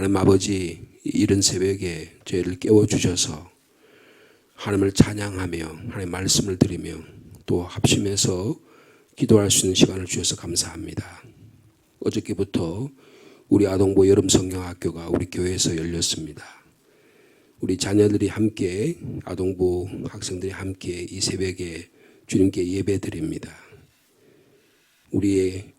하나님 아버지, 이른 새벽에 저희를 깨워주셔서 하나님을 찬양하며 하나님의 말씀을 드리며 또 합심해서 기도할 수 있는 시간을 주셔서 감사합니다. 어저께부터 우리 아동부 여름성경학교가 우리 교회에서 열렸습니다. 우리 자녀들이 함께, 아동부 학생들이 함께 이 새벽에 주님께 예배드립니다. 우리의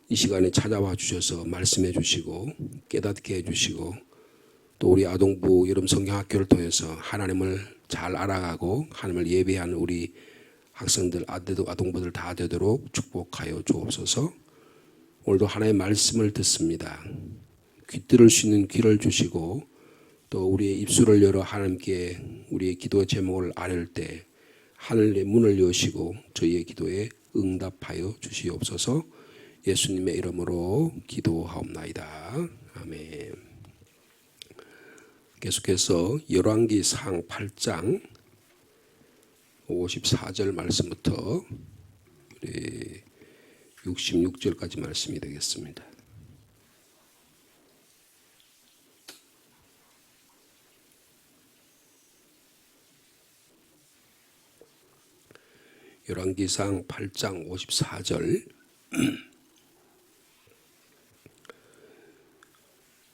이 시간에 찾아와 주셔서 말씀해 주시고 깨닫게 해 주시고 또 우리 아동부 여름성경학교를 통해서 하나님을 잘 알아가고 하나님을 예배하는 우리 학생들, 아동부들 다 되도록 축복하여 주옵소서. 오늘도 하나님의 말씀을 듣습니다. 귀 들을 수 있는 귀를 주시고 또 우리의 입술을 열어 하나님께 우리의 기도 제목을 아뢰을 때 하늘의 문을 여시고 저희의 기도에 응답하여 주시옵소서. 예수님의 이름으로 기도하옵나이다. 아멘. 계속해서 열왕기상 8장 54절 말씀부터 66절까지 말씀이 되겠습니다. 열왕기상 8장 54절.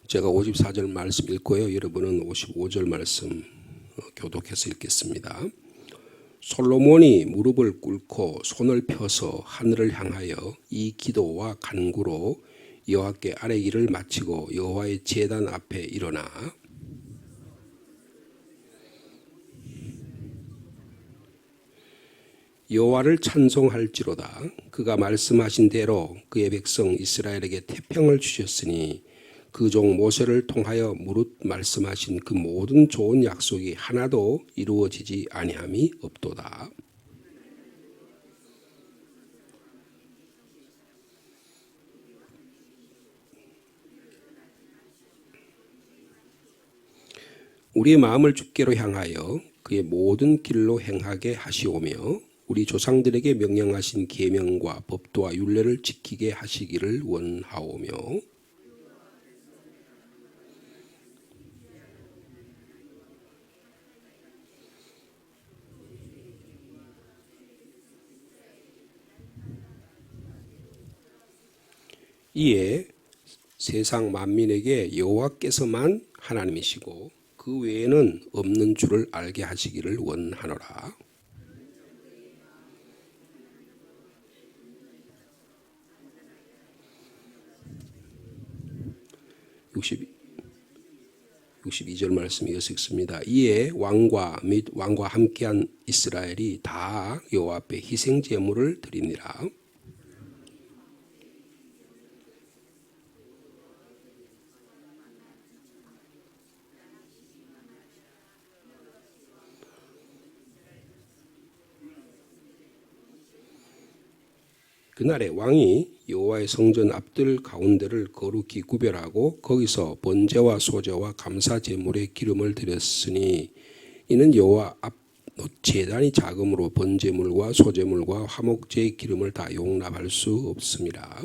제가 54절 말씀 읽고요. 여러분은 55절 말씀 교독해서 읽겠습니다. 솔로몬이 무릎을 꿇고 손을 펴서 하늘을 향하여 이 기도와 간구로 여호와께 아뢰기를 마치고 여호와의 제단 앞에 일어나 여호와를 찬송할지로다. 그가 말씀하신 대로 그의 백성 이스라엘에게 태평을 주셨으니 그 종 모세를 통하여 무릇 말씀하신 그 모든 좋은 약속이 하나도 이루어지지 아니함이 없도다. 우리의 마음을 주께로 향하여 그의 모든 길로 행하게 하시오며 우리 조상들에게 명령하신 계명과 법도와 율례를 지키게 하시기를 원하오며 이에 세상 만민에게 여호와께서만 하나님이시고 그 외에는 없는 줄을 알게 하시기를 원하노라. 62절 말씀 이어서 읽습니다. 이에 왕과 및 왕과 함께한 이스라엘이 다 여호와 앞에 희생 제물을 드리니라. 그날에 왕이 여호와의 성전 앞들 가운데를 거룩히 구별하고 거기서 번제와 소제와 감사 제물의 기름을 드렸으니 이는 여호와 앞 제단이 작음으로 번제물과 소제물과 화목제의 기름을 다 용납할 수 없습니다.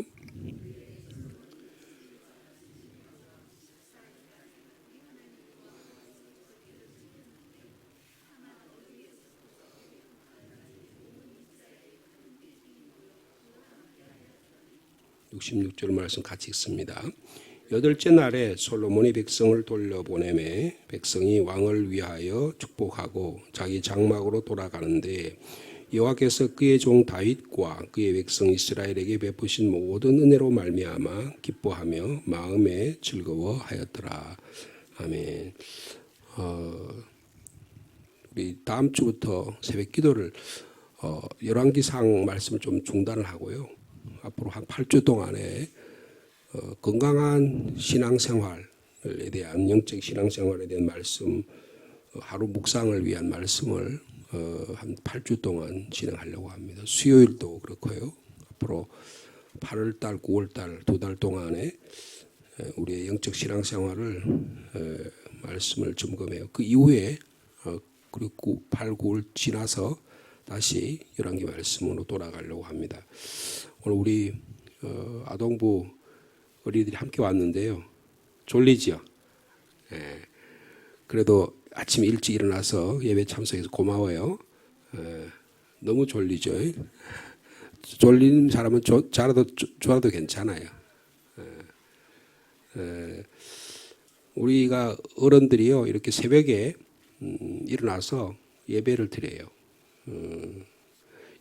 (66절) 말씀 같이 읽습니다. 여덟째 날에 솔로몬이 백성을 돌려보내매 백성이 왕을 위하여 축복하고 자기 장막으로 돌아가는데 여호와께서 그의 종 다윗과 그의 백성 이스라엘에게 베푸신 모든 은혜로 말미암아 기뻐하며 마음에 즐거워하였더라. 아멘. 우리 다음 주부터 새벽 기도를 열왕기상 말씀을 좀 중단을 하고요. 앞으로 한 8주 동안에 건강한 신앙생활에 대한 영적 신앙생활에 대한 말씀, 하루 묵상을 위한 말씀을 한 8주 동안 진행하려고 합니다. 수요일도 그렇고요. 앞으로 8월달, 9월달 2달 동안에 우리의 영적 신앙생활을 말씀을 점검해요. 그 이후에 그리고 8, 9월 지나서 다시 열왕기 말씀으로 돌아가려고 합니다. 오늘 우리 아동부 어린이들이 함께 왔는데요. 졸리지요. 예. 그래도 아침 일찍 일어나서 예배 참석해서 고마워요. 너무 졸리죠. 졸리는 사람은 좋아도 괜찮아요. 우리가 어른들이요 이렇게 새벽에 일어나서 예배를 드려요.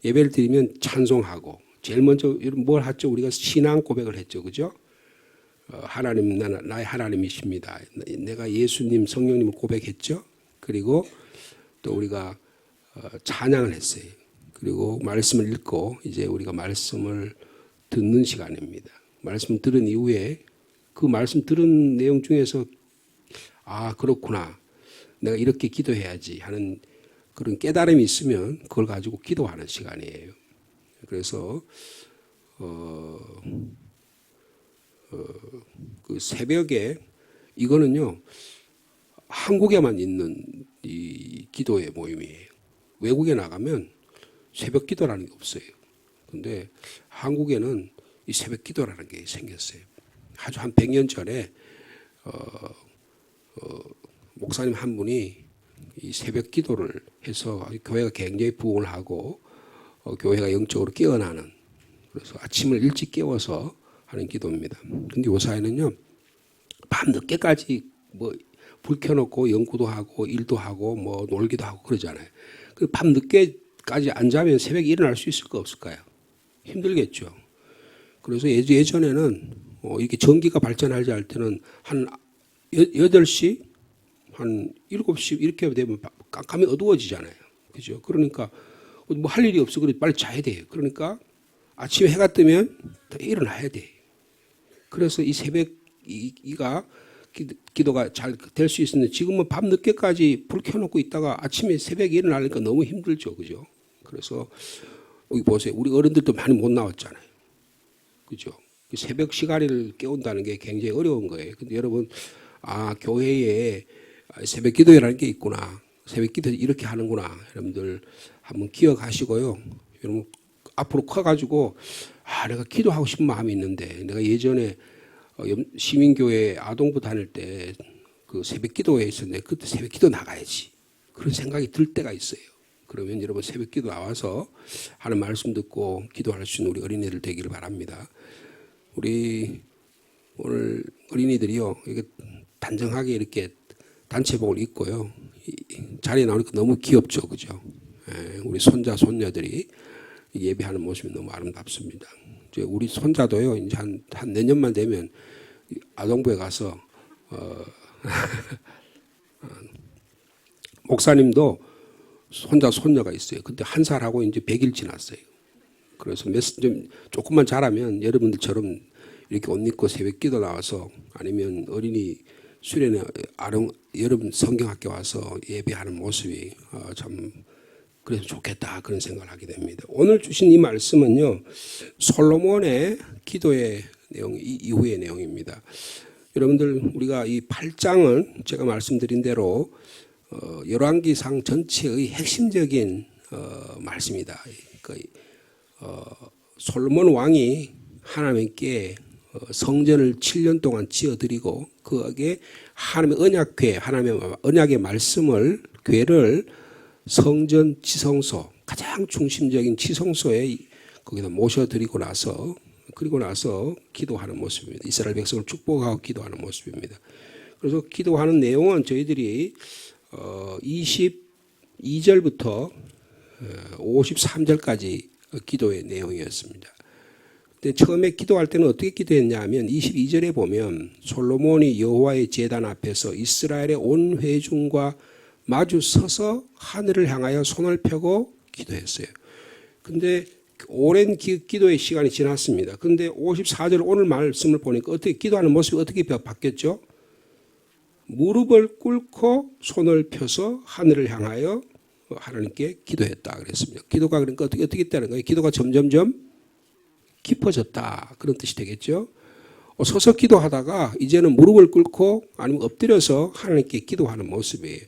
예배를 드리면 찬송하고 제일 먼저 뭘 했죠? 우리가 신앙 고백을 했죠, 그죠? 하나님 나의 하나님이십니다. 내가 예수님 성령님을 고백했죠. 그리고 또 우리가 찬양을 했어요. 그리고 말씀을 읽고 이제 우리가 말씀을 듣는 시간입니다. 말씀 들은 이후에 그 말씀 들은 내용 중에서 아 그렇구나 내가 이렇게 기도해야지 하는 그런 깨달음이 있으면 그걸 가지고 기도하는 시간이에요. 그래서 그 새벽에 이거는요 한국에만 있는 이 기도의 모임이에요. 외국에 나가면 새벽 기도라는 게 없어요. 근데 한국에는 이 새벽 기도라는 게 생겼어요. 아주 한 100년 전에 목사님 한 분이 이 새벽 기도를 해서 교회가 굉장히 부흥을 하고 교회가 영적으로 깨어나는 그래서 아침을 일찍 깨워서 하는 기도입니다. 근데 요사이는요 밤 늦게까지 뭐 불 켜놓고 연구도 하고 일도 하고 뭐 놀기도 하고 그러잖아요. 밤 늦게까지 안 자면 새벽에 일어날 수 있을까 없을까요? 힘들겠죠. 그래서 예전에는 이렇게 전기가 발전하지 않을 때는 한 8시 한 7시 이렇게 되면 깜깜이 어두워지잖아요. 그죠? 그러니까 뭐 할 일이 없어. 그래 빨리 자야 돼요. 그러니까 아침에 해가 뜨면 일어나야 돼. 그래서 이 새벽 이가 기도가 잘 될 수 있었는데 지금은 밤 늦게까지 불 켜놓고 있다가 아침에 새벽에 일어나니까 너무 힘들죠. 그죠? 그래서 여기 보세요. 우리 어른들도 많이 못 나왔잖아요. 그죠? 새벽 시간을 깨운다는 게 굉장히 어려운 거예요. 근데 여러분, 교회에 새벽 기도회라는 게 있구나. 새벽 기도 이렇게 하는구나. 여러분들 한번 기억하시고요. 여러분, 앞으로 커가지고, 내가 기도하고 싶은 마음이 있는데, 내가 예전에 시민교회 아동부 다닐 때 그 새벽 기도회에 있었는데, 그때 새벽 기도 나가야지. 그런 생각이 들 때가 있어요. 그러면 여러분 새벽 기도 나와서 하는 말씀 듣고 기도할 수 있는 우리 어린이들 되기를 바랍니다. 우리 오늘 어린이들이요 이렇게 단정하게 이렇게 단체복을 입고요 자리에 나오니까 너무 귀엽죠, 그죠? 우리 손자 손녀들이 예배하는 모습이 너무 아름답습니다. 우리 손자도요 이제 한 내년만 되면 아동부에 가서 목사님도 손자 손녀가 있어요. 근데 한 살하고 이제 100일 지났어요. 그래서 좀 조금만 자라면 여러분들처럼 이렇게 옷 입고 새벽 기도 나와서 아니면 어린이 수련회 여러분 성경학교 와서 예배하는 모습이 참 그래서 좋겠다 그런 생각을 하게 됩니다. 오늘 주신 이 말씀은요 솔로몬의 기도의 내용 이후의 내용입니다. 여러분들 우리가 이 8장은 제가 말씀드린 대로 열왕기상 전체의 핵심적인 말씀이다. 솔로몬 왕이 하나님께 성전을 7년 동안 지어드리고 그에게 하나님의 언약궤, 하나님의 언약의 말씀을 궤를 성전 지성소 가장 중심적인 지성소에 거기다 모셔드리고 나서 그리고 나서 기도하는 모습입니다. 이스라엘 백성을 축복하고 기도하는 모습입니다. 그래서 기도하는 내용은 저희들이 22절부터 53절까지 기도의 내용이었습니다. 근데 처음에 기도할 때는 어떻게 기도했냐 하면 22절에 보면 솔로몬이 여호와의 제단 앞에서 이스라엘의 온 회중과 마주 서서 하늘을 향하여 손을 펴고 기도했어요. 근데 오랜 기도의 시간이 지났습니다. 근데 54절 오늘 말씀을 보니까 어떻게 기도하는 모습이 어떻게 바뀌었죠? 무릎을 꿇고 손을 펴서 하늘을 향하여 하나님께 기도했다 그랬습니다. 기도가 그러니까 어떻게 했다는 거예요? 기도가 점점점 깊어졌다 그런 뜻이 되겠죠. 서서 기도하다가 이제는 무릎을 꿇고 아니면 엎드려서 하나님께 기도하는 모습이에요.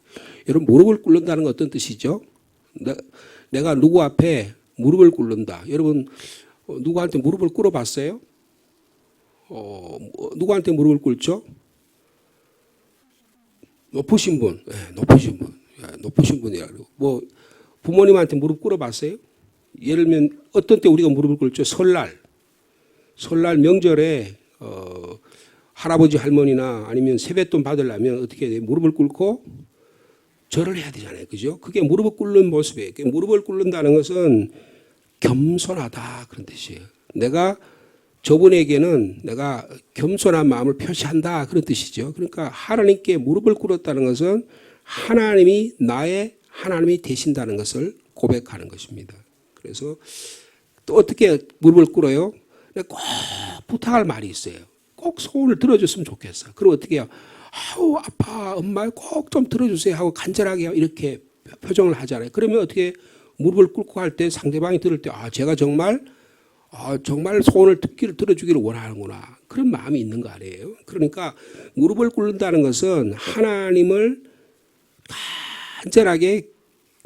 여러분 무릎을 꿇는다는 건 어떤 뜻이죠? 내가 누구 앞에 무릎을 꿇는다. 여러분 누구한테 무릎을 꿇어봤어요? 누구한테 무릎을 꿇죠? 높으신 분, 예, 높으신 분, 예, 높으신 분이라고. 뭐 부모님한테 무릎 꿇어봤어요? 예를 들면 어떤 때 우리가 무릎을 꿇죠? 설날 명절에 할아버지 할머니나 아니면 세뱃돈 받으려면 어떻게 해야 돼요? 무릎을 꿇고 절을 해야 되잖아요, 그죠? 그게 무릎을 꿇는 모습이에요. 무릎을 꿇는다는 것은 겸손하다 그런 뜻이에요. 내가 저분에게는 내가 겸손한 마음을 표시한다 그런 뜻이죠. 그러니까 하나님께 무릎을 꿇었다는 것은 하나님이 나의 하나님이 되신다는 것을 고백하는 것입니다. 그래서 또 어떻게 무릎을 꿇어요? 꼭 부탁할 말이 있어요. 꼭 소원을 들어줬으면 좋겠어. 그럼 어떻게 해요? 아우 아파 엄마 꼭 좀 들어주세요 하고 간절하게 이렇게 표정을 하잖아요. 그러면 어떻게 무릎을 꿇고 할 때 상대방이 들을 때 제가 정말 소원을 들어주기를 원하는구나. 그런 마음이 있는 거 아니에요. 그러니까 무릎을 꿇는다는 것은 하나님을 간절하게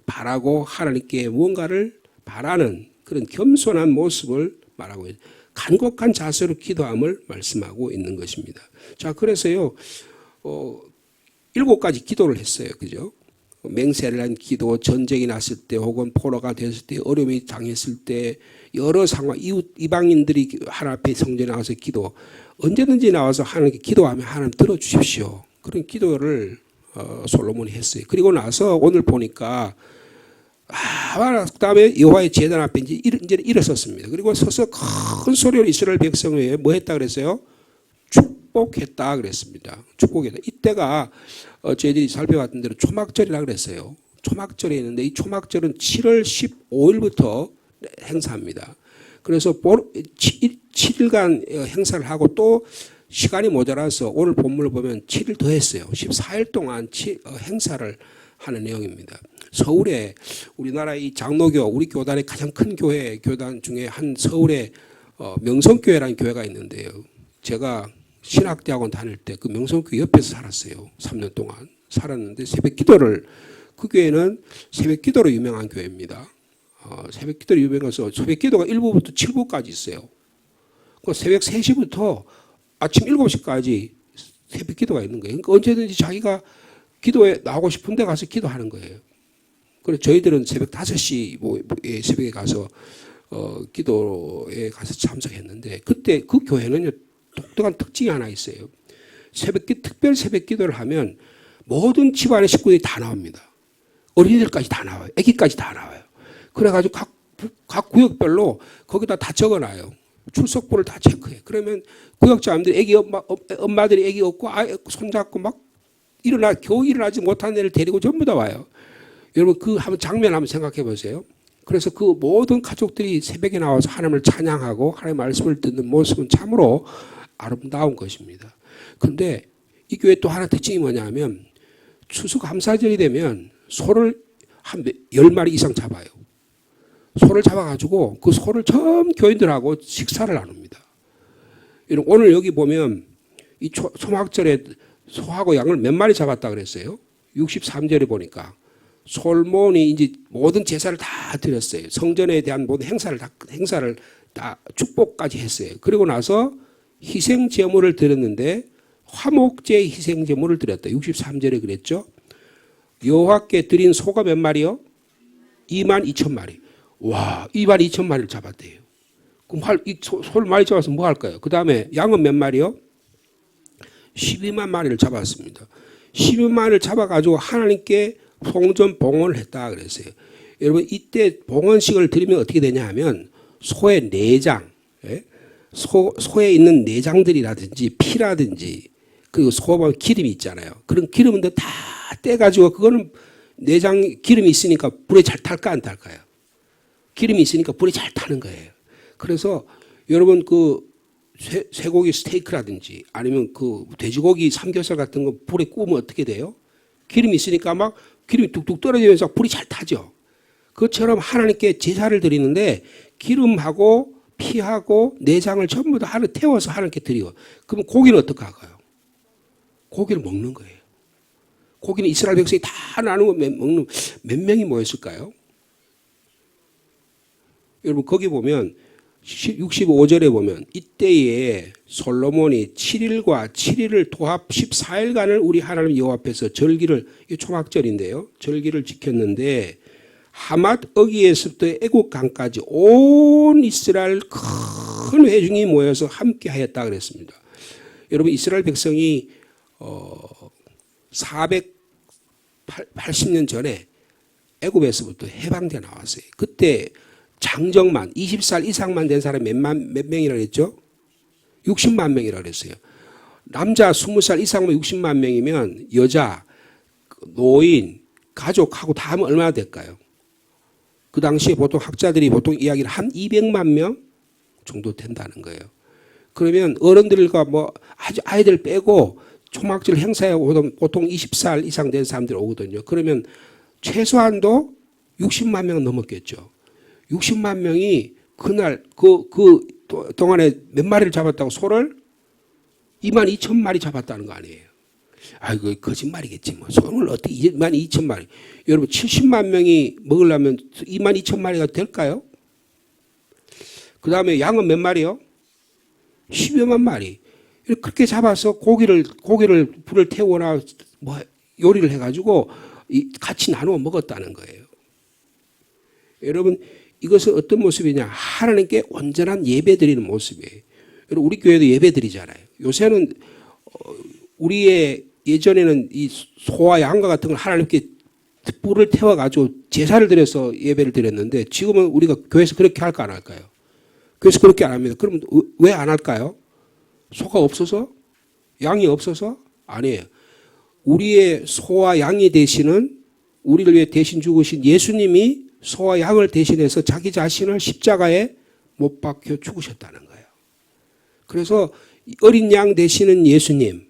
바라고 하나님께 무언가를 바라는 그런 겸손한 모습을 말하고 있어요. 간곡한 자세로 기도함을 말씀하고 있는 것입니다. 자, 그래서요, 7가지 기도를 했어요. 그죠? 맹세를 한 기도, 전쟁이 났을 때 혹은 포로가 됐을 때, 어려움이 당했을 때, 여러 상황, 이방인들이 하나님 앞에 성전에 나와서 기도, 언제든지 나와서 하나님께 기도하면 하나님 들어주십시오. 그런 기도를 솔로몬이 했어요. 그리고 나서 오늘 보니까 그다음에 여호와의 제단 앞에 이제 일어섰습니다. 그리고 서서 큰 소리로 이스라엘 백성 위에 뭐 했다 그랬어요? 축복했다 그랬습니다. 축복했다. 이때가 저희들이 살펴봤던 대로 초막절이라 그랬어요. 초막절이 있는데 이 초막절은 7월 15일부터 행사합니다. 그래서 7일간 행사를 하고 또 시간이 모자라서 오늘 본문을 보면 7일 더 했어요. 14일 동안 행사를 하는 내용입니다. 서울에 우리나라 이 장로교 우리 교단의 가장 큰 교단 중에 한 서울에 명성교회라는 교회가 있는데요. 제가 신학대학원 다닐 때 그 명성교회 옆에서 살았어요. 3년 동안 살았는데 그 교회는 새벽 기도로 유명한 교회입니다. 새벽 기도로 유명해서 새벽 기도가 1부부터 7부까지 있어요. 그 새벽 3시부터 아침 7시까지 새벽 기도가 있는 거예요. 그러니까 언제든지 자기가 기도에 나오고 싶은 데 가서 기도하는 거예요. 그래서 저희들은 새벽 5시 새벽에 가서 기도에 가서 참석했는데 그때 그 교회는 독특한 특징이 하나 있어요. 특별 새벽 기도를 하면 모든 집안의 식구들이 다 나옵니다. 어린이들까지 다 나와요. 아기까지 다 나와요. 그래가지고 각 구역별로 거기다 다 적어놔요. 출석부를 다 체크해. 그러면 구역장님들이 엄마들이 아기 없고 손잡고 막 겨우 일어나지 못한 애를 데리고 전부 다 와요. 여러분 그 장면 한번 생각해 보세요. 그래서 그 모든 가족들이 새벽에 나와서 하나님을 찬양하고 하나님의 말씀을 듣는 모습은 참으로 아름다운 것입니다. 그런데 이 교회 또 하나 특징이 뭐냐면 추수감사절이 되면 소를 한 10마리 이상 잡아요. 소를 잡아가지고 그 소를 전 교인들하고 식사를 나눕니다. 오늘 여기 보면 이 초막절에 소하고 양을 몇 마리 잡았다 그랬어요? 63절에 보니까 솔몬이 이제 모든 제사를 다 드렸어요. 성전에 대한 모든 행사를 다 축복까지 했어요. 그리고 나서 희생 제물을 드렸는데 화목제 희생 제물을 드렸다. 63절에 그랬죠. 여호와께 드린 소가 몇 마리요? 22,000마리. 와, 22,000마리를 잡았대요. 그럼 소를 많이 잡아서 뭐 할까요? 그 다음에 양은 몇 마리요? 12만 마리를 잡았습니다. 12만 마리를 잡아가지고 하나님께 성전 봉헌을 했다 그랬어요. 여러분 이때 봉헌식을 드리면 어떻게 되냐 하면 소의 내장, 소에 있는 내장들이라든지 피라든지 그 소의 기름이 있잖아요. 그런 기름은 다 떼가지고 그거는 내장 기름이 있으니까 불에 잘 탈까 안 탈까요? 기름이 있으니까 불에 잘 타는 거예요. 그래서 여러분 그 쇠고기 스테이크라든지 아니면 그 돼지고기 삼겹살 같은 거 불에 구우면 어떻게 돼요? 기름이 있으니까 막 기름이 뚝뚝 떨어지면서 불이 잘 타죠. 그것처럼 하나님께 제사를 드리는데 기름하고 피하고 내장을 전부 다 태워서 하나님께 드리고 그러면 고기는 어떻게 할까요? 고기를 먹는 거예요. 고기는 이스라엘 백성이 다 나누고 먹는 몇 명이 모였을까요? 여러분 거기 보면 65절에 보면 이때에 솔로몬이 7일과 7일을 도합 14일간을 우리 하나님 여호와 앞에서 절기를, 이 초막절인데요, 절기를 지켰는데 하맛 어기에서부터 애국 강까지 온 이스라엘 큰 회중이 모여서 함께 하였다 그랬습니다. 여러분, 이스라엘 백성이 480년 전에 애굽에서부터 해방돼 나왔어요. 그때 장정만 20살 이상만 된 사람이 몇 명이라 그랬죠? 60만 명이라 그랬어요. 남자 20살 이상만 60만 명이면 여자, 노인, 가족하고 다 하면 얼마나 될까요? 그 당시에 보통 학자들이 보통 이야기를 한 200만 명 정도 된다는 거예요. 그러면 어른들과 뭐 아주 아이들 빼고 초막절 행사에 보통 20살 이상 된 사람들이 오거든요. 그러면 최소한도 60만 명은 넘었겠죠. 60만 명이 그날 그 동안에 몇 마리를 잡았다고? 소를 2만 2천 마리 잡았다는 거 아니에요. 아이고, 거짓말이겠지 뭐. 소를 어떻게 2만 2천 마리. 여러분, 70만 명이 먹으려면 2만 2천 마리가 될까요? 그 다음에 양은 몇 마리요? 10여만 마리. 그렇게 잡아서 고기를 불을 태우거나 뭐 요리를 해가지고 같이 나누어 먹었다는 거예요. 여러분, 이것은 어떤 모습이냐? 하나님께 온전한 예배 드리는 모습이에요. 여러분, 우리 교회도 예배 드리잖아요. 요새는 우리의 예전에는 이 소와 양과 같은 걸 하나님께 불을 태워가지고 제사를 드려서 예배를 드렸는데 지금은 우리가 교회에서 그렇게 할까 안 할까요? 교회에서 그렇게 안 합니다. 그럼 왜 안 할까요? 소가 없어서? 양이 없어서? 아니에요. 우리의 소와 양이 되시는, 우리를 위해 대신 죽으신 예수님이 소와 양을 대신해서 자기 자신을 십자가에 못 박혀 죽으셨다는 거예요. 그래서 어린 양 되시는 예수님,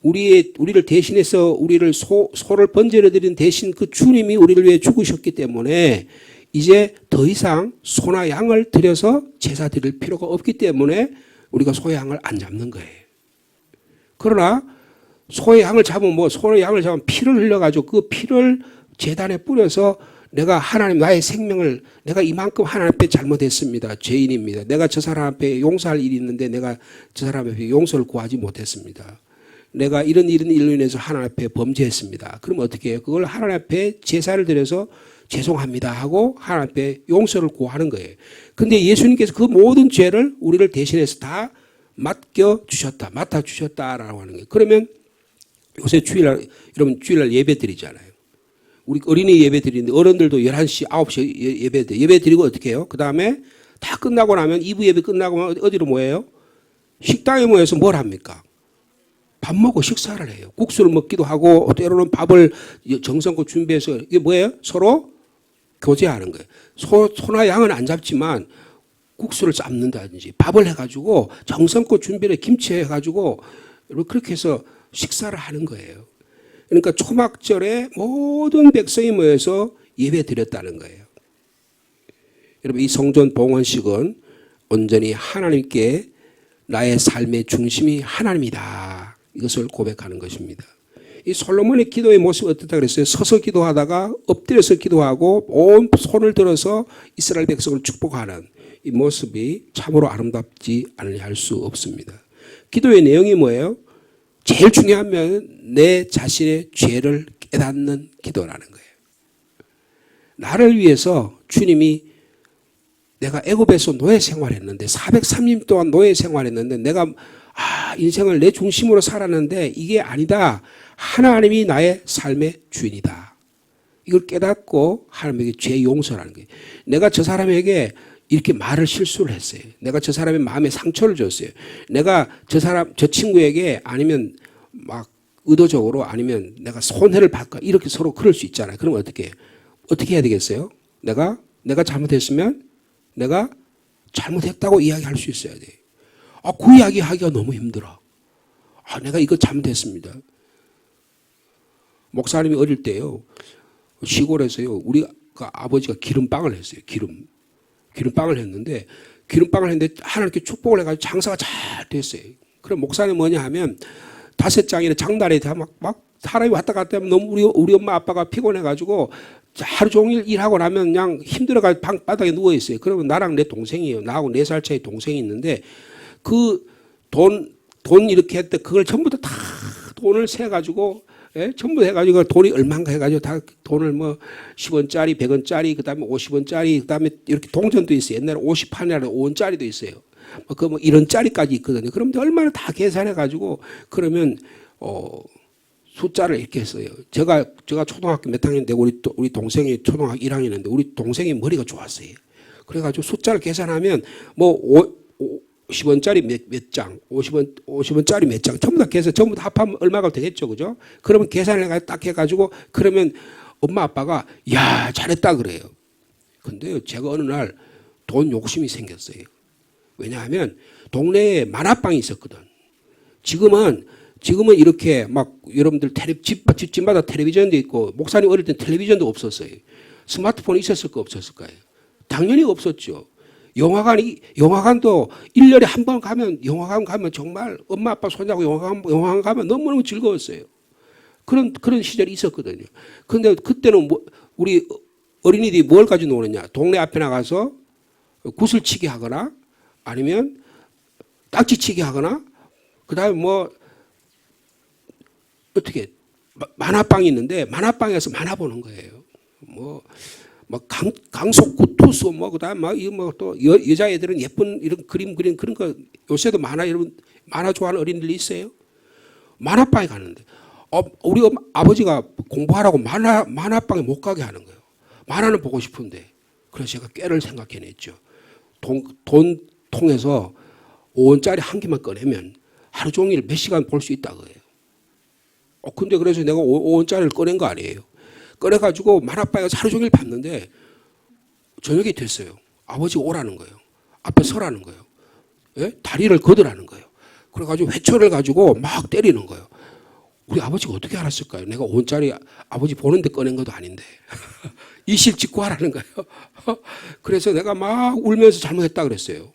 우리를 대신해서 우리를 소를 번제로 드린 대신 그 주님이 우리를 위해 죽으셨기 때문에 이제 더 이상 소나 양을 들여서 제사 드릴 필요가 없기 때문에 우리가 소의 양을 안 잡는 거예요. 그러나 소의 양을 잡으면 소의 양을 잡으면 피를 흘려가지고 그 피를 제단에 뿌려서 내가 하나님, 나의 생명을, 내가 이만큼 하나님 앞에 잘못했습니다. 죄인입니다. 내가 저 사람 앞에 용서할 일이 있는데 내가 저 사람 앞에 용서를 구하지 못했습니다. 내가 이런 일로 인해서 하나님 앞에 범죄했습니다. 그럼 어떻게 해요? 그걸 하나님 앞에 제사를 드려서 죄송합니다 하고 하나님 앞에 용서를 구하는 거예요. 근데 예수님께서 그 모든 죄를 우리를 대신해서 다 맡아주셨다라고 하는 거예요. 그러면 요새 주일날, 여러분 주일날 예배 드리잖아요. 우리 어린이 예배 드리는데 어른들도 11시, 9시 예배 드려요. 예배 드리고 어떻게 해요? 그 다음에 다 끝나고 나면 2부 예배 끝나고 나면 어디로 모여요? 식당에 모여서 뭘 합니까? 밥 먹고 식사를 해요. 국수를 먹기도 하고 때로는 밥을 정성껏 준비해서, 이게 뭐예요? 서로 교제하는 거예요. 소나 양은 안 잡지만 국수를 삶는다든지 밥을 해가지고 정성껏 준비를 김치 해가지고 그렇게 해서 식사를 하는 거예요. 그러니까 초막절에 모든 백성이 모여서 예배 드렸다는 거예요. 여러분, 이 성전 봉헌식은 온전히 하나님께 나의 삶의 중심이 하나님이다, 이것을 고백하는 것입니다. 이 솔로몬의 기도의 모습이 어떻다 그랬어요? 서서 기도하다가 엎드려서 기도하고 온 손을 들어서 이스라엘 백성을 축복하는 이 모습이 참으로 아름답지 않으려 할 수 없습니다. 기도의 내용이 뭐예요? 제일 중요한 면은 내 자신의 죄를 깨닫는 기도라는 거예요. 나를 위해서 주님이, 내가 애굽에서 노예 생활했는데 403년 동안 노예 생활했는데 내가 인생을 내 중심으로 살았는데 이게 아니다. 하나님이 나의 삶의 주인이다. 이걸 깨닫고 하나님에게 죄 용서라는 거예요. 내가 저 사람에게 이렇게 말을 실수를 했어요. 내가 저 사람의 마음에 상처를 줬어요. 내가 저 친구에게 아니면 막 의도적으로 아니면 내가 손해를 받고 이렇게 서로 그럴 수 있잖아요. 그럼 어떻게 해야 되겠어요? 내가 잘못했으면 내가 잘못했다고 이야기할 수 있어야 돼요. 그 이야기 하기가 너무 힘들어. 내가 이거 잘못했습니다. 목사님이 어릴 때요, 시골에서요, 우리 아버지가 기름빵을 했어요. 기름빵을 했는데 하나님께 축복을 해가지고 장사가 잘 됐어요. 그럼 목사님 뭐냐 하면 5장이나 장날에 막 사람이 왔다 갔다 하면 너무 우리 엄마 아빠가 피곤해가지고 하루 종일 일하고 나면 그냥 힘들어가지고 방바닥에 누워있어요. 그러면 나랑 내 동생이에요. 나하고 4살 차이 동생이 있는데 그 돈 이렇게 했대. 그걸 전부 다 돈을 세가지고 예? 전부 해가지고 돈이 얼마인가 해가지고 다 돈을 뭐 10원짜리, 100원짜리, 그 다음에 50원짜리, 그 다음에 이렇게 동전도 있어요. 옛날에 50판이라도 5원짜리도 있어요. 그 뭐 1원짜리까지 있거든요. 그럼 얼마나 다 계산해가지고 그러면 숫자를 이렇게 했어요. 제가 초등학교 몇 학년인데 우리 동생이 초등학교 1학년인데 우리 동생이 머리가 좋았어요. 그래가지고 숫자를 계산하면 뭐 10원짜리 몇 장, 50원짜리 몇 장, 전부 다 계산, 전부 다 합하면 얼마가 되겠죠, 그죠? 그러면 계산을 딱 해가지고 그러면 엄마 아빠가 야 잘했다 그래요. 근데 제가 어느 날 돈 욕심이 생겼어요. 왜냐하면 동네에 만화방이 있었거든. 지금은 이렇게 막 여러분들 집마다 텔레비전도 있고 목사님 어릴 때 텔레비전도 없었어요. 스마트폰이 있었을까 없었을까요? 당연히 없었죠. 영화관도 1년에 한 번 가면 영화관 가면 정말 엄마 아빠 손잡고 영화관 가면 너무너무 즐거웠어요. 그런 시절이 있었거든요. 그런데 그때는 우리 어린이들이 뭘 가지고 노느냐? 동네 앞에 나가서 구슬치기 하거나 아니면 딱지치기 하거나 그다음에 뭐 어떻게 만화방이 있는데 만화방에서 만화 보는 거예요. 뭐 강속 구투수 뭐 그다음 또 여자애들은 예쁜 이런 그림 그린 그런 거 요새도 여러분 만화 좋아하는 어린이들이 있어요. 만화방에 가는데 우리 아버지가 공부하라고 만화방에 못 가게 하는 거예요. 만화는 보고 싶은데 그래서 제가 꾀를 생각해냈죠. 돈 통해서 5원짜리 한 개만 꺼내면 하루 종일 몇 시간 볼 수 있다고 해요. 근데 그래서 내가 5원짜리를 꺼낸 거 아니에요. 꺼내가지고 만화방에 하루 종일 봤는데 저녁이 됐어요. 아버지가 오라는 거예요. 앞에 서라는 거예요. 예? 다리를 걷으라는 거예요. 그래가지고 회초를 가지고 막 때리는 거예요. 우리 아버지가 어떻게 알았을까요? 내가 5원짜리 아버지 보는데 꺼낸 것도 아닌데. 이실 짓고 하라는 거예요. 그래서 내가 막 울면서 잘못했다 그랬어요.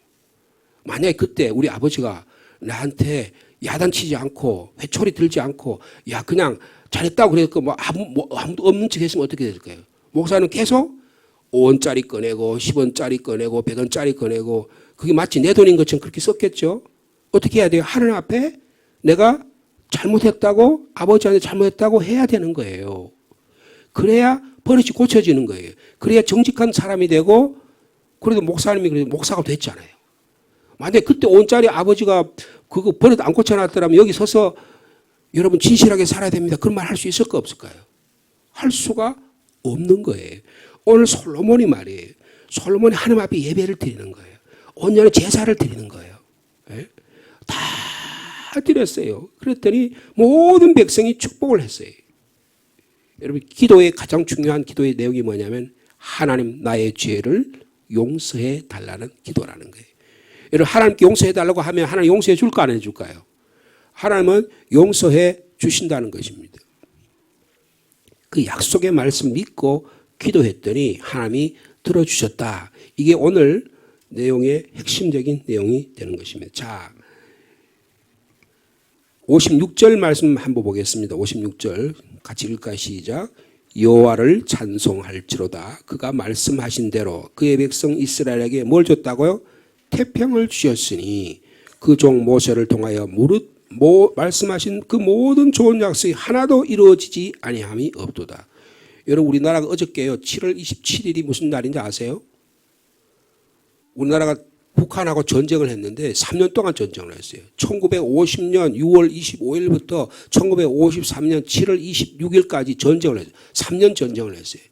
만약에 그때 우리 아버지가 나한테 야단치지 않고 회초리 들지 않고 야 그냥 잘했다고 그랬고 아무도 없는 척 했으면 어떻게 될까요? 목사는 계속 5원짜리 꺼내고 10원짜리 꺼내고 100원짜리 꺼내고 그게 마치 내 돈인 것처럼 그렇게 썼겠죠. 어떻게 해야 돼요? 하나님 앞에 내가 잘못했다고 아버지한테 잘못했다고 해야 되는 거예요. 그래야 버릇이 고쳐지는 거예요. 그래야 정직한 사람이 되고 그래도 목사님이 그래도 목사가 됐잖아요. 만약에 그때 5원짜리 아버지가 그거 버릇 안 고쳐놨더라면 여기 서서 여러분 진실하게 살아야 됩니다. 그런 말 할 수 있을까 없을까요? 할 수가 없는 거예요. 오늘 솔로몬이 말이에요. 솔로몬이 하나님 앞에 예배를 드리는 거예요. 온전히 제사를 드리는 거예요. 예? 다 드렸어요. 그랬더니 모든 백성이 축복을 했어요. 여러분 기도의 가장 중요한 기도의 내용이 뭐냐면 하나님 나의 죄를 용서해 달라는 기도라는 거예요. 여러분 하나님께 용서해 달라고 하면 하나님 용서해 줄까 안 해줄까요? 하나님은 용서해 주신다는 것입니다. 그 약속의 말씀 믿고 기도했더니 하나님이 들어주셨다. 이게 오늘 내용의 핵심적인 내용이 되는 것입니다. 자, 56절 말씀 한번 보겠습니다. 56절 같이 읽을까요? 시작. 여호와를 찬송할지로다. 그가 말씀하신 대로 그의 백성 이스라엘에게 뭘 줬다고요? 태평을 주셨으니 그 종 모세를 통하여 말씀하신 그 모든 좋은 약속이 하나도 이루어지지 아니함이 없도다. 여러분 우리나라가 어저께요 7월 27일이 무슨 날인지 아세요? 우리나라가 북한하고 전쟁을 했는데 3년 동안 전쟁을 했어요. 1950년 6월 25일부터 1953년 7월 26일까지 전쟁을 했어요. 3년 전쟁을 했어요.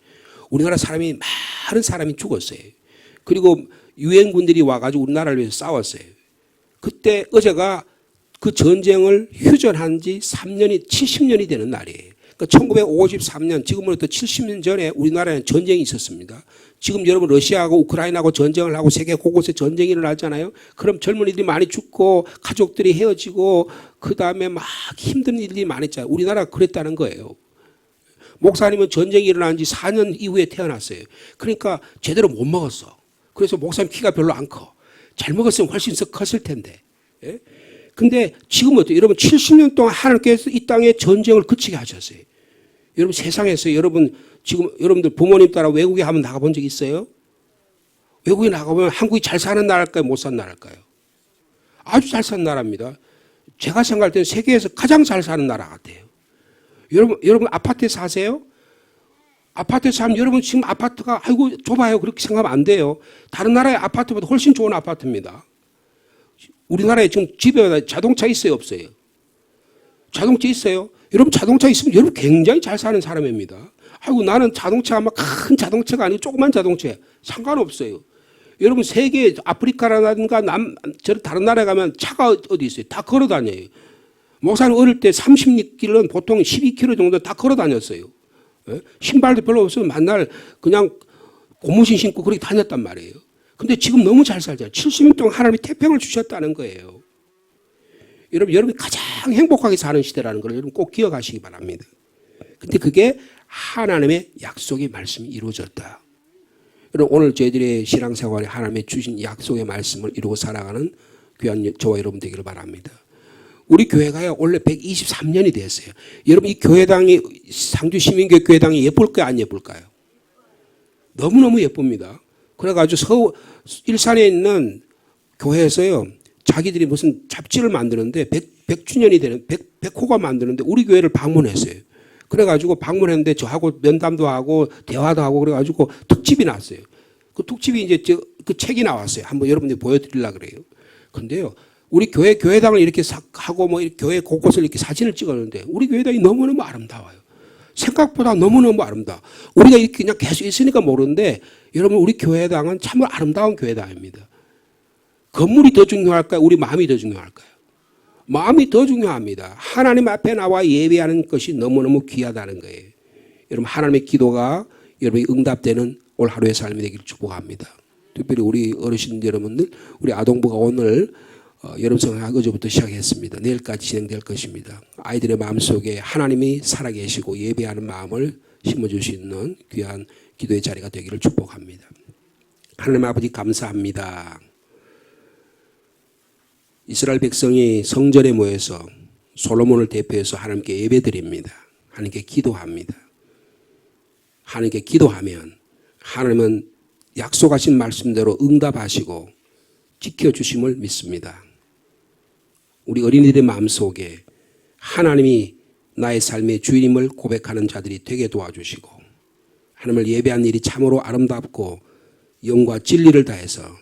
우리나라 많은 사람이 죽었어요. 그리고 유엔군들이 와가지고 우리나라를 위해서 싸웠어요. 그때 어제가 그 전쟁을 휴전한 지 70년이 되는 날이에요. 그러니까 1953년 지금으로부터 70년 전에 우리나라에는 전쟁이 있었습니다. 지금 여러분 러시아하고 우크라이나하고 전쟁을 하고 세계 곳곳에 전쟁이 일어나잖아요. 그럼 젊은이들이 많이 죽고 가족들이 헤어지고 그다음에 막 힘든 일들이 많았잖아요. 우리나라가 그랬다는 거예요. 목사님은 전쟁이 일어난 지 4년 이후에 태어났어요. 그러니까 제대로 못 먹었어. 그래서 목사님 키가 별로 안 커. 잘 먹었으면 훨씬 컸을 텐데. 예? 근데 지금 어때요? 여러분 70년 동안 하나님께서 이 땅에 전쟁을 그치게 하셨어요. 여러분 세상에서 여러분 지금 여러분들 부모님 따라 외국에 한번 나가본 적 있어요? 외국에 나가보면 한국이 잘 사는 나라일까요? 못 사는 나라일까요? 아주 잘 사는 나라입니다. 제가 생각할 때는 세계에서 가장 잘 사는 나라 같아요. 여러분 아파트에 사세요? 아파트에 사면 여러분 지금 아파트가 아이고 좁아요. 그렇게 생각하면 안 돼요. 다른 나라의 아파트보다 훨씬 좋은 아파트입니다. 우리나라에 지금 집에 자동차 있어요? 없어요? 자동차 있어요? 여러분 자동차 있으면 여러분 굉장히 잘 사는 사람입니다. 아이고 나는 자동차가 막 큰 자동차가 아니고 조그만 자동차예요. 상관없어요. 여러분 세계 아프리카라든가 다른 나라에 가면 차가 어디 있어요? 다 걸어 다녀요. 목사님 어릴 때 30리길은 보통 12km 정도 다 걸어 다녔어요. 신발도 별로 없으면 만날 그냥 고무신 신고 그렇게 다녔단 말이에요. 근데 지금 너무 잘 살잖아요. 70년 동안 하나님이 태평을 주셨다는 거예요. 여러분이 가장 행복하게 사는 시대라는 걸 여러분 꼭 기억하시기 바랍니다. 근데 그게 하나님의 약속의 말씀이 이루어졌다. 여러분 오늘 저희들의 신앙생활에 하나님의 주신 약속의 말씀을 이루고 살아가는 귀한 저와 여러분 되기를 바랍니다. 우리 교회가 원래 123년이 됐어요. 여러분 이 교회당이 상주시민교회 교회당이 예쁠까요? 안 예쁠까요? 너무너무 예쁩니다. 그래가지고 일산에 있는 교회에서요. 자기들이 무슨 잡지를 만드는데 100주년이 되는 100호가 만드는데 우리 교회를 방문했어요. 그래가지고 방문했는데 저하고 면담도 하고 대화도 하고 그래가지고 특집이 났어요. 그 특집이 이제 그 책이 나왔어요. 한번 여러분들 보여드리려고 그래요. 근데요. 우리 교회당을 이렇게 하고 뭐 교회 곳곳을 이렇게 사진을 찍었는데 우리 교회당이 너무너무 아름다워요. 생각보다 너무너무 아름다워. 우리가 이렇게 그냥 계속 있으니까 모르는데 여러분 우리 교회당은 참으로 아름다운 교회당입니다. 건물이 더 중요할까요? 우리 마음이 더 중요할까요? 마음이 더 중요합니다. 하나님 앞에 나와 예배하는 것이 너무너무 귀하다는 거예요. 여러분 하나님의 기도가 여러분이 응답되는 올 하루의 삶이 되기를 축복합니다. 특별히 우리 어르신들 여러분들 우리 아동부가 오늘 여름 성학 어제부터 시작했습니다. 내일까지 진행될 것입니다. 아이들의 마음속에 하나님이 살아계시고 예배하는 마음을 심어줄 수 있는 귀한 기도의 자리가 되기를 축복합니다. 하나님 아버지 감사합니다. 이스라엘 백성이 성전에 모여서 솔로몬을 대표해서 하나님께 예배드립니다. 하나님께 기도합니다. 하나님께 기도하면 하나님은 약속하신 말씀대로 응답하시고 지켜주심을 믿습니다. 우리 어린이들의 마음속에 하나님이 나의 삶의 주인임을 고백하는 자들이 되게 도와주시고 하나님을 예배한 일이 참으로 아름답고 영과 진리를 다해서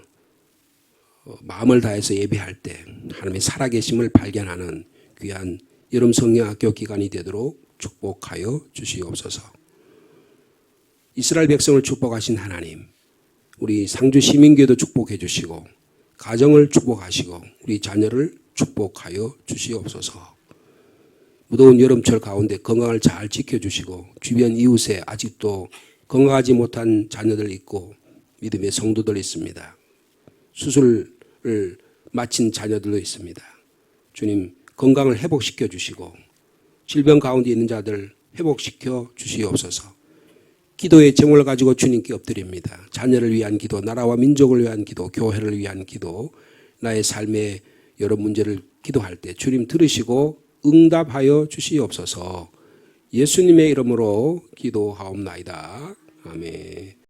마음을 다해서 예배할 때 하나님의 살아계심을 발견하는 귀한 여름 성령학교 기간이 되도록 축복하여 주시옵소서. 이스라엘 백성을 축복하신 하나님, 우리 상주 시민교회도 축복해 주시고 가정을 축복하시고 우리 자녀를 축복하여 주시옵소서. 무더운 여름철 가운데 건강을 잘 지켜주시고 주변 이웃에 아직도 건강하지 못한 자녀들 있고 믿음의 성도들 있습니다. 수술을 마친 자녀들도 있습니다. 주님 건강을 회복시켜 주시고 질병 가운데 있는 자들 회복시켜 주시옵소서. 기도의 제목을 가지고 주님께 엎드립니다. 자녀를 위한 기도, 나라와 민족을 위한 기도, 교회를 위한 기도, 나의 삶의 여러 문제를 기도할 때 주님 들으시고 응답하여 주시옵소서. 예수님의 이름으로 기도하옵나이다. 아멘.